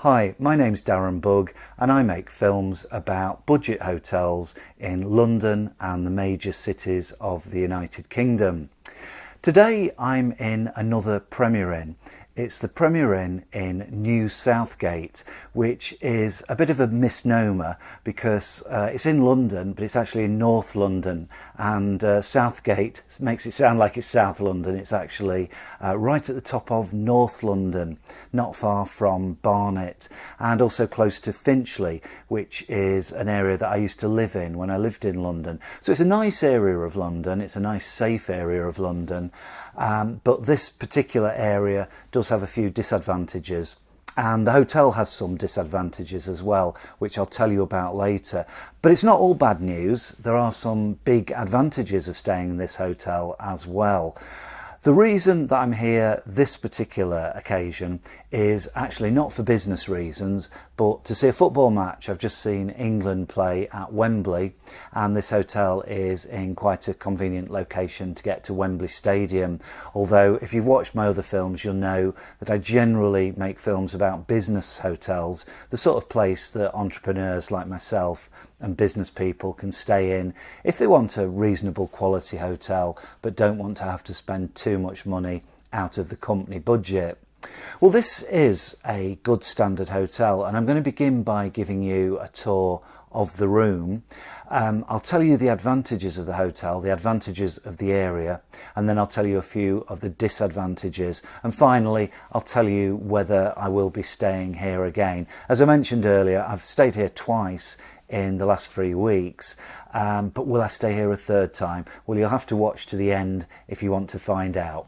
Hi, my name's Darren Bugg and I make films about budget hotels in London and the major cities of the United Kingdom. Today I'm in another Premier Inn. It's the Premier Inn New Southgate, which is a bit of a misnomer because it's in London, but it's actually in North London, and Southgate makes it sound like it's South London. It's actually right at the top of North London, not far from Barnet, and also close to Finchley, which is an area that I used to live in when I lived in London. So it's a nice area of London, it's a nice safe area of London, but this particular area does have a few disadvantages, and the hotel has some disadvantages as well, which I'll tell you about later. But it's not all bad news. There are some big advantages of staying in this hotel as well. The reason that I'm here this particular occasion is actually not for business reasons, but to see a football match. I've just seen England play at Wembley, and this hotel is in quite a convenient location to get to Wembley Stadium. Although if you've watched my other films, you'll know that I generally make films about business hotels, the sort of place that entrepreneurs like myself and business people can stay in if they want a reasonable quality hotel but don't want to have to spend too much money out of the company budget. Well, this is a good standard hotel, and I'm going to begin by giving you a tour of the room. I'll tell you the advantages of the hotel, the advantages of the area, and then I'll tell you a few of the disadvantages, and finally I'll tell you whether I will be staying here again. As I mentioned earlier, I've stayed here twice in the last 3 weeks, but will I stay here a third time? Well, you'll have to watch to the end if you want to find out.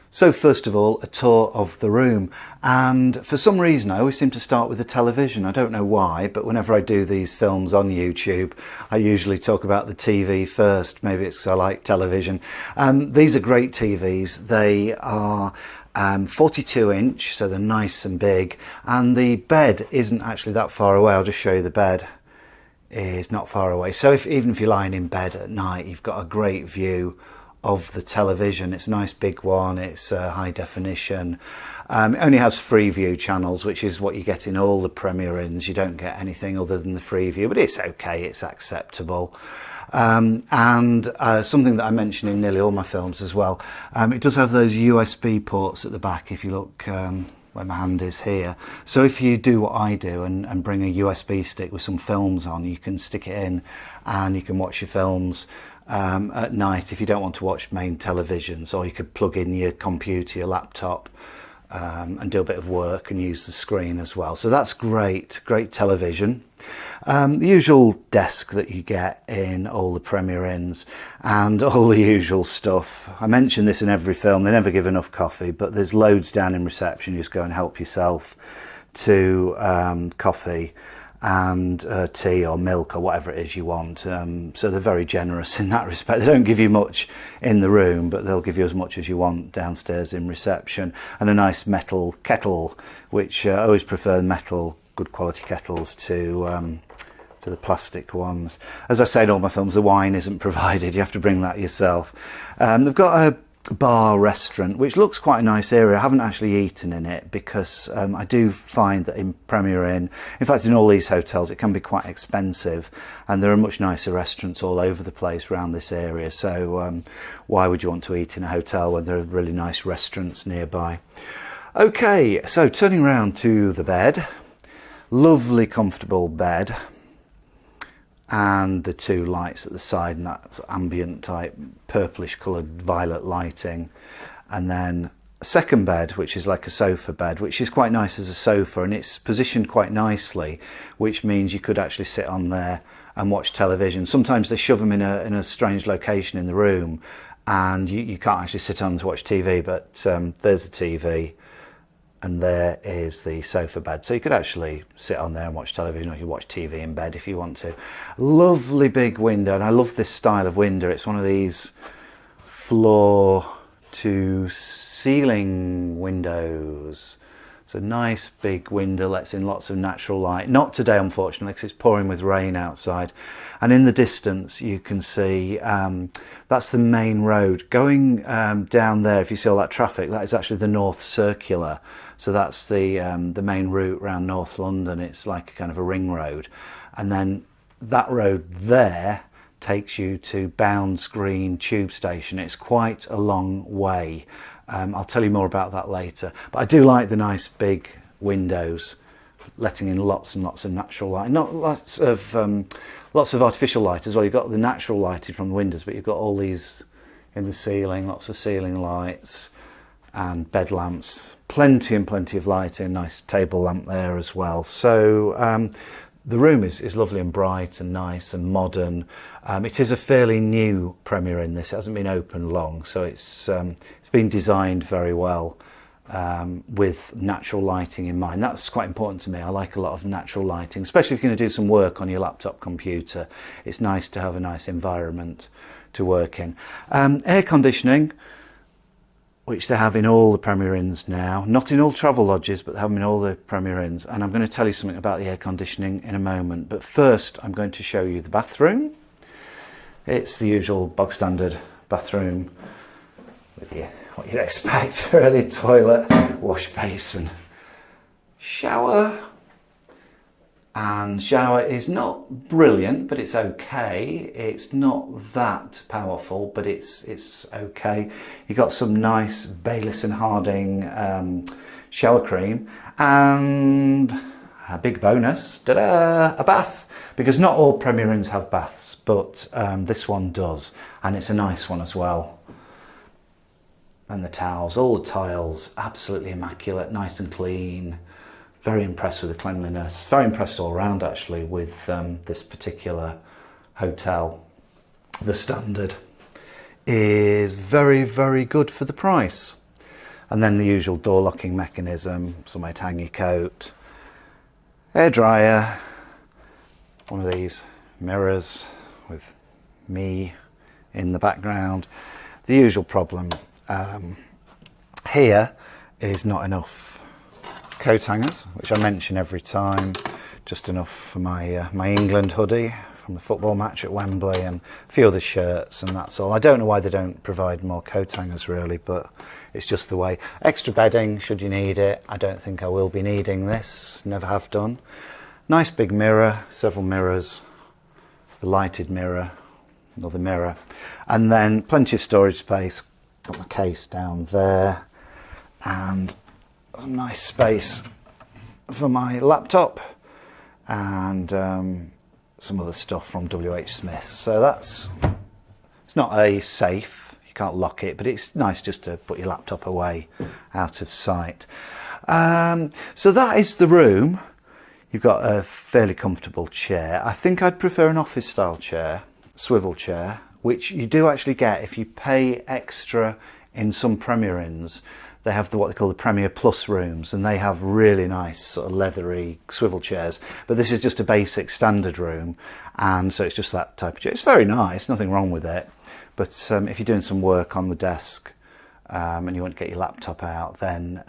So first of all, a tour of the room, and for some reason I always seem to start with the television. I don't know why, but whenever I do these films on YouTube, I usually talk about the TV first. Maybe it's because I like television. These are great TVs. They are 42 inch, so they're nice and big, and the bed isn't actually that far away. I'll just show you the bed. Is not far away, so even if you're lying in bed at night, you've got a great view of the television. It's a nice big one, it's high definition. It only has Freeview channels, which is what you get in all the Premier Inns. You don't get anything other than the Freeview, but it's okay, it's acceptable. And something that I mention in nearly all my films as well, it does have those USB ports at the back, if you look where my hand is here. So if you do what I do and bring a USB stick with some films on, you can stick it in and you can watch your films at night if you don't want to watch main televisions, or you could plug in your computer, your laptop, and do a bit of work and use the screen as well. So that's great television. The usual desk that you get in all the Premier Inns and all the usual stuff. I mention this in every film, they never give enough coffee, but there's loads down in reception. You just go and help yourself to coffee and tea or milk or whatever it is you want. So they're very generous in that respect. They don't give you much in the room, but they'll give you as much as you want downstairs in reception, and a nice metal kettle, which I always prefer metal, good quality kettles to the plastic ones. As I say in all my films, the wine isn't provided, you have to bring that yourself. They've got a bar restaurant which looks quite a nice area. I haven't actually eaten in it because I do find that in Premier Inn, in fact in all these hotels, it can be quite expensive, and there are much nicer restaurants all over the place around this area. So why would you want to eat in a hotel when there are really nice restaurants nearby? Okay, so turning around to the bed, lovely comfortable bed, and the two lights at the side, and that's ambient type purplish coloured violet lighting. And then a second bed, which is like a sofa bed, which is quite nice as a sofa, and it's positioned quite nicely, which means you could actually sit on there and watch television. Sometimes they shove them in a strange location in the room and you can't actually sit on to watch TV, but there's the TV and there is the sofa bed, so you could actually sit on there and watch television, or you could watch TV in bed if you want to. Lovely big window, and I love this style of window. It's one of these floor to ceiling windows, It's a nice big window, lets in lots of natural light. Not today, unfortunately, because it's pouring with rain outside. And in the distance, you can see that's the main road. Going down there, if you see all that traffic, that is actually the North Circular. So that's the main route around North London. It's like a kind of a ring road. And then that road there takes you to Bounds Green tube station. It's quite a long way. I'll tell you more about that later. But I do like the nice big windows, letting in lots and lots of natural light. Not lots of artificial light as well. You've got the natural lighted from the windows, but you've got all these in the ceiling, lots of ceiling lights and bed lamps. Plenty and plenty of lighting. Nice table lamp there as well. So the room is lovely and bright and nice and modern. It is a fairly new Premier Inn. This, it hasn't been open long, so it's been designed very well with natural lighting in mind. That's quite important to me. I like a lot of natural lighting, especially if you're going to do some work on your laptop computer. It's nice to have a nice environment to work in. Air conditioning, which they have in all the Premier Inns now. Not in all travel lodges, but they have them in all the Premier Inns. And I'm going to tell you something about the air conditioning in a moment. But first, I'm going to show you the bathroom. It's the usual bog standard bathroom with what you'd expect, really. Toilet, wash basin, shower. And shower is not brilliant, but it's okay. It's not that powerful, but it's okay. You've got some nice Bayliss and Harding shower cream, and a big bonus, ta-da, a bath. Because not all Premier Inns have baths, but this one does, and it's a nice one as well. And the towels, all the tiles, absolutely immaculate, nice and clean. Very impressed with the cleanliness. Very impressed all around, actually, with this particular hotel. The standard is very, very good for the price. And then the usual door locking mechanism, somewhere to hang your coat, air dryer, one of these mirrors with me in the background. The usual problem here is not enough coat hangers, which I mention every time. Just enough for my my England hoodie from the football match at Wembley, and a few other shirts, and that's all. I don't know why they don't provide more coat hangers, really, but it's just the way. Extra bedding should you need it. I don't think I will be needing this, never have done. Nice big mirror, several mirrors, the lighted mirror, another mirror, and then plenty of storage space. Got my case down there, and some nice space for my laptop, and some other stuff from WH Smith. So it's not a safe, you can't lock it, but it's nice just to put your laptop away out of sight. So that is the room. You've got a fairly comfortable chair. I think I'd prefer an office style chair, swivel chair, which you do actually get if you pay extra in some Premier Inns. They have what they call the Premier Plus rooms, and they have really nice sort of leathery swivel chairs. But this is just a basic standard room, and so it's just that type of chair. It's very nice, nothing wrong with it. But if you're doing some work on the desk and you want to get your laptop out, then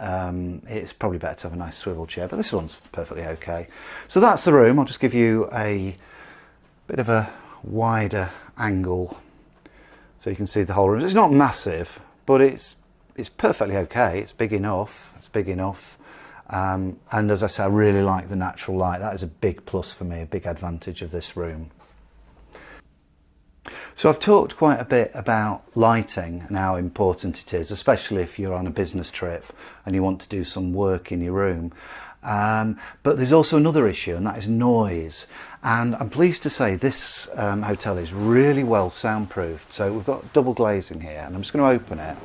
it's probably better to have a nice swivel chair. But this one's perfectly okay. So that's the room. I'll just give you a bit of a wider angle so you can see the whole room. It's not massive, but it's perfectly okay. It's big enough. It's big enough. And as I say, I really like the natural light. That is a big plus for me, a big advantage of this room. So I've talked quite a bit about lighting and how important it is, especially if you're on a business trip and you want to do some work in your room. But there's also another issue, and that is noise. And I'm pleased to say this hotel is really well soundproofed. So we've got double glazing here, and I'm just going to open it.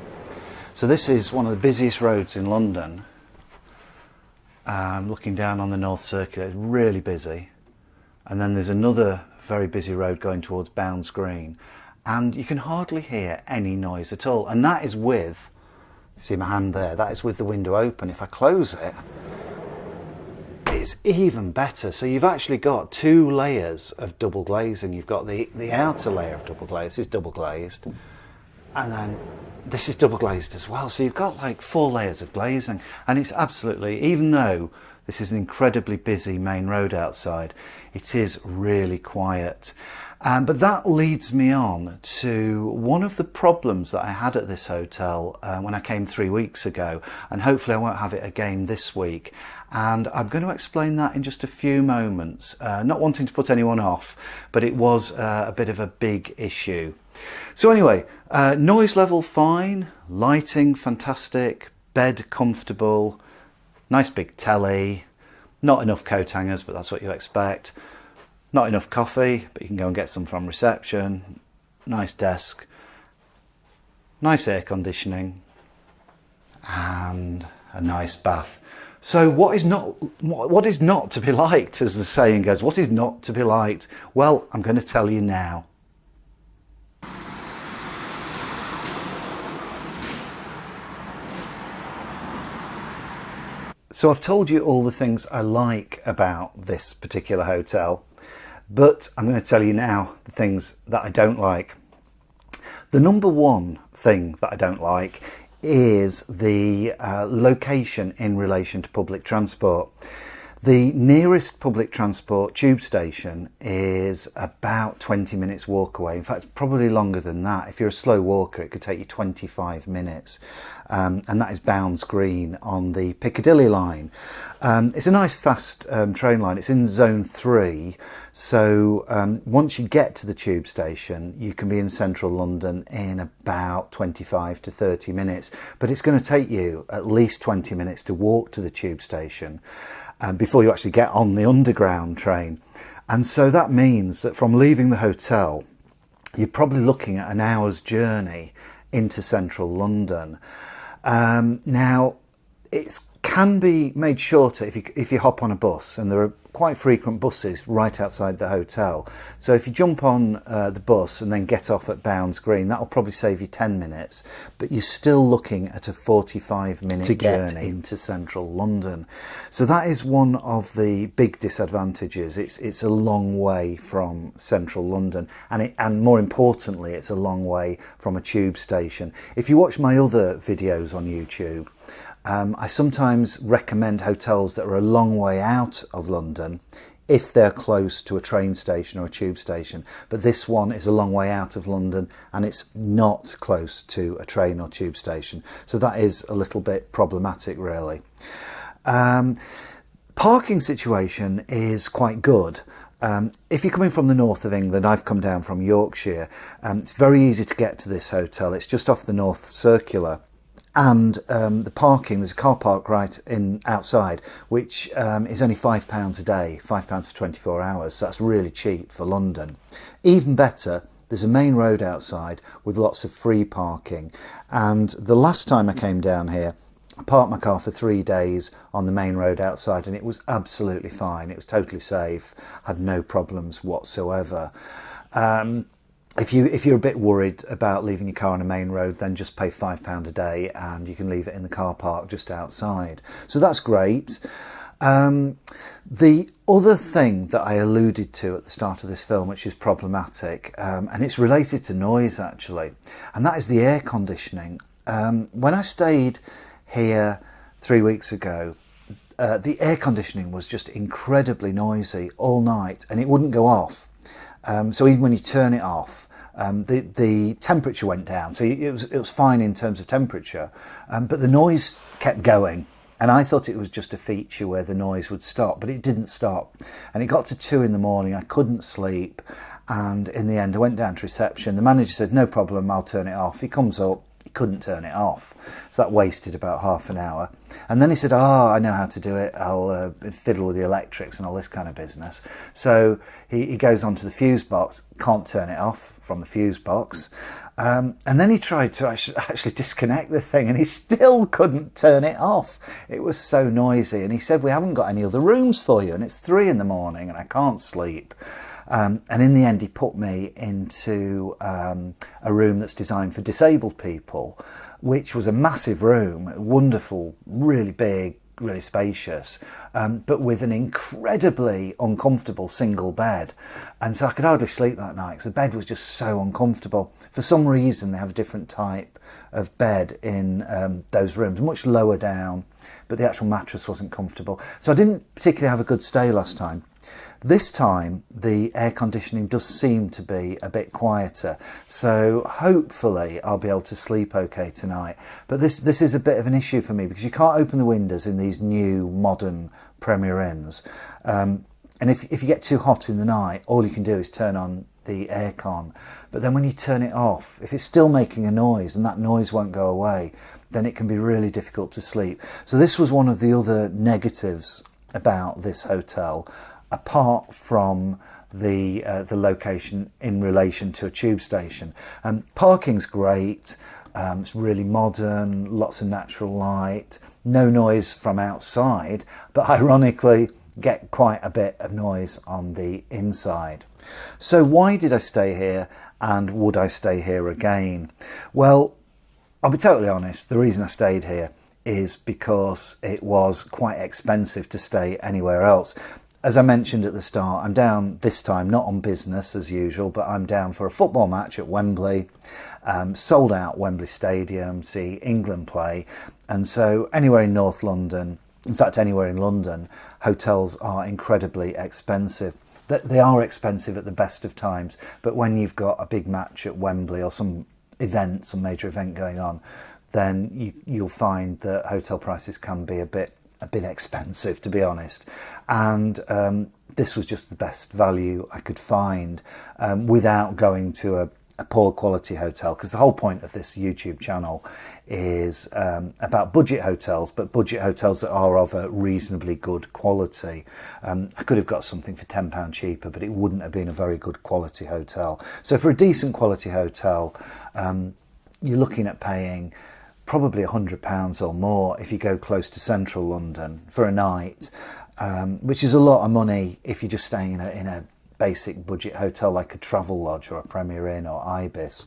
So this is one of the busiest roads in London. Looking down on the North Circular, it's really busy. And then there's another very busy road going towards Bounds Green. And you can hardly hear any noise at all. And that is with, you see my hand there, that is with the window open. If I close it, it's even better. So you've actually got two layers of double glazing. You've got the outer layer of double glaze, is double glazed. And then this is double glazed as well, so you've got like 4 layers of glazing, and it's absolutely, even though this is an incredibly busy main road outside, it is really quiet. But that leads me on to one of the problems that I had at this hotel when I came 3 weeks ago, and hopefully I won't have it again this week. And I'm going to explain that in just a few moments, not wanting to put anyone off, but it was a bit of a big issue. So anyway, noise level fine, lighting fantastic, bed comfortable, nice big telly, not enough coat hangers, but that's what you expect. Not enough coffee, but you can go and get some from reception. Nice desk, nice air conditioning, and a nice bath. So what is not to be liked, as the saying goes? What is not to be liked? Well, I'm going to tell you now. So I've told you all the things I like about this particular hotel, but I'm going to tell you now the things that I don't like. The number one thing that I don't like is the location in relation to public transport. The nearest public transport tube station is about 20 minutes walk away. In fact, probably longer than that. If you're a slow walker, it could take you 25 minutes. And that is Bounds Green on the Piccadilly line. It's a nice fast train line. It's in zone 3. So once you get to the tube station, you can be in central London in about 25 to 30 minutes. But it's going to take you at least 20 minutes to walk to the tube station before you actually get on the underground train. And so that means that from leaving the hotel, you're probably looking at an hour's journey into central London. Now, it can be made shorter if you hop on a bus, and there are quite frequent buses right outside the hotel. So if you jump on the bus and then get off at Bounds Green, that'll probably save you 10 minutes, but you're still looking at a 45-minute to get into central London. So that is one of the big disadvantages. It's a long way from central London, and more importantly, it's a long way from a tube station. If you watch my other videos on YouTube, I sometimes recommend hotels that are a long way out of London if they're close to a train station or a tube station. But this one is a long way out of London and it's not close to a train or tube station. So that is a little bit problematic, really. Parking situation is quite good. If you're coming from the north of England, I've come down from Yorkshire. It's very easy to get to this hotel. It's just off the North Circular. And the parking, there's a car park right in outside, which is only £5 a day, £5 for 24 hours. So that's really cheap for London. Even better, there's a main road outside with lots of free parking. And the last time I came down here, I parked my car for 3 days on the main road outside, and it was absolutely fine. It was totally safe, had no problems whatsoever. If you're a bit worried about leaving your car on a main road, then just pay £5 a day and you can leave it in the car park just outside. So that's great. The other thing that I alluded to at the start of this film, which is problematic, and it's related to noise actually, and that is the air conditioning. When I stayed here 3 weeks ago, the air conditioning was just incredibly noisy all night and it wouldn't go off. So even when you turn it off, the temperature went down. So it was fine in terms of temperature, but the noise kept going. And I thought it was just a feature where the noise would stop, but it didn't stop. And it got to 2 in the morning. I couldn't sleep. And in the end, I went down to reception. The manager said, "No problem, I'll turn it off." He comes up. He couldn't turn it off. So that wasted about half an hour. And then he said, "I know how to do it. I'll fiddle with the electrics and all this kind of business." So he goes onto the fuse box, can't turn it off from the fuse box. And then he tried to actually disconnect the thing and he still couldn't turn it off. It was so noisy. And he said, "We haven't got any other rooms for you. And it's 3 in the morning and I can't sleep." And in the end, he put me into a room that's designed for disabled people, which was a massive room, wonderful, really big, really spacious, but with an incredibly uncomfortable single bed. And so I could hardly sleep that night because the bed was just so uncomfortable. For some reason, they have a different type of bed in those rooms, much lower down, but the actual mattress wasn't comfortable. So I didn't particularly have a good stay last time. This time, the air conditioning does seem to be a bit quieter, so hopefully I'll be able to sleep okay tonight. But this is a bit of an issue for me because you can't open the windows in these new modern Premier Inns. And if you get too hot in the night, all you can do is turn on the aircon. But then when you turn it off, if it's still making a noise and that noise won't go away, then it can be really difficult to sleep. So this was one of the other negatives about this hotel, apart from the location in relation to a tube station. Parking's great, it's really modern, lots of natural light, no noise from outside, but ironically get quite a bit of noise on the inside. So why did I stay here, and would I stay here again? Well, I'll be totally honest, the reason I stayed here is because it was quite expensive to stay anywhere else. As I mentioned at the start, I'm down this time, not on business as usual, but I'm down for a football match at Wembley, sold out Wembley Stadium, see England play. And so anywhere in North London, in fact anywhere in London, hotels are incredibly expensive. They are expensive at the best of times, but when you've got a big match at Wembley or some major event going on, then you'll find that hotel prices can be a bit expensive, to be honest. And this was just the best value I could find without going to a poor quality hotel, because the whole point of this YouTube channel is about budget hotels, but budget hotels that are of a reasonably good quality. I could have got something for £10 cheaper, but it wouldn't have been a very good quality hotel. So for a decent quality hotel, you're looking at paying probably £100 or more if you go close to central London for a night, which is a lot of money if you're just staying in a basic budget hotel like a Travelodge or a Premier Inn or Ibis.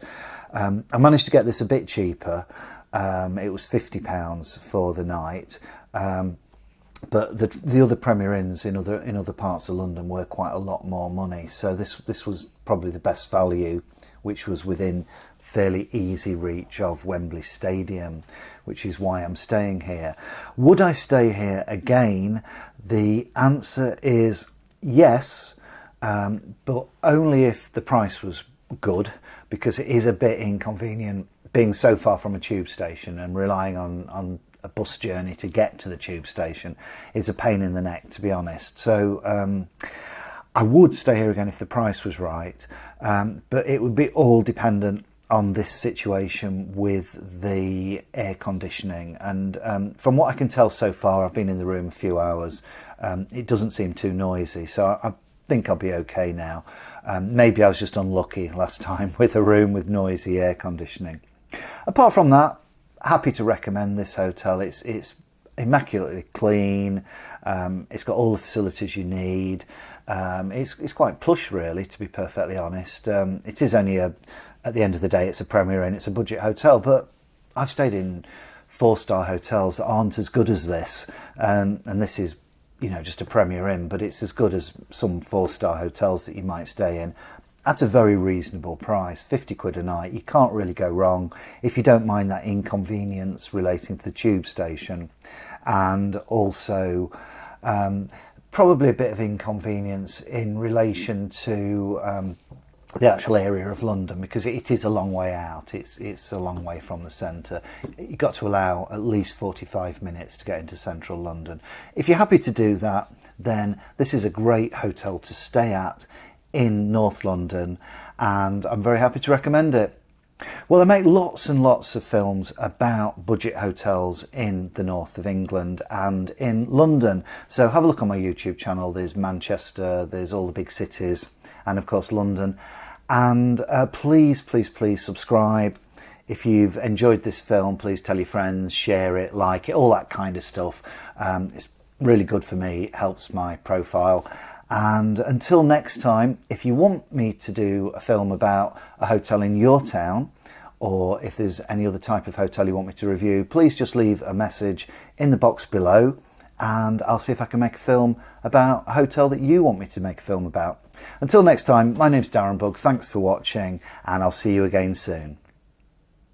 I managed to get this a bit cheaper. It was £50 for the night, but the other Premier Inns in other parts of London were quite a lot more money. So this was probably the best value, which was within fairly easy reach of Wembley Stadium, which is why I'm staying here. Would I stay here again? The answer is yes, but only if the price was good, because it is a bit inconvenient being so far from a tube station and relying on a bus journey to get to the tube station is a pain in the neck, to be honest. So I would stay here again if the price was right, but it would be all dependent on this situation with the air conditioning. And from what I can tell so far, I've been in the room a few hours, it doesn't seem too noisy, so I think I'll be okay now. Maybe I was just unlucky last time with a room with noisy air conditioning. Apart from that, happy to recommend this hotel. It's immaculately clean, it's got all the facilities you need. It's quite plush, really, to be perfectly honest. It is only at the end of the day, it's a Premier Inn, it's a budget hotel, but I've stayed in 4-star hotels that aren't as good as this, and this is, you know, just a Premier Inn, but it's as good as some 4-star hotels that you might stay in at a very reasonable price, 50 quid a night. You can't really go wrong if you don't mind that inconvenience relating to the tube station, and also probably a bit of inconvenience in relation to the actual area of London, because it is a long way out. It's a long way from the centre. You've got to allow at least 45 minutes to get into central London. If you're happy to do that, then this is a great hotel to stay at in North London, and I'm very happy to recommend it. Well, I make lots and lots of films about budget hotels in the north of England and in London. So have a look on my YouTube channel. There's Manchester, there's all the big cities, and of course London. And please subscribe. If you've enjoyed this film, please tell your friends, share it, like it, all that kind of stuff. It's really good for me, it helps my profile. And until next time, if you want me to do a film about a hotel in your town, or if there's any other type of hotel you want me to review, please just leave a message in the box below, and I'll see if I can make a film about a hotel that you want me to make a film about. Until next time, my name's Darren Bugg, thanks for watching, and I'll see you again soon.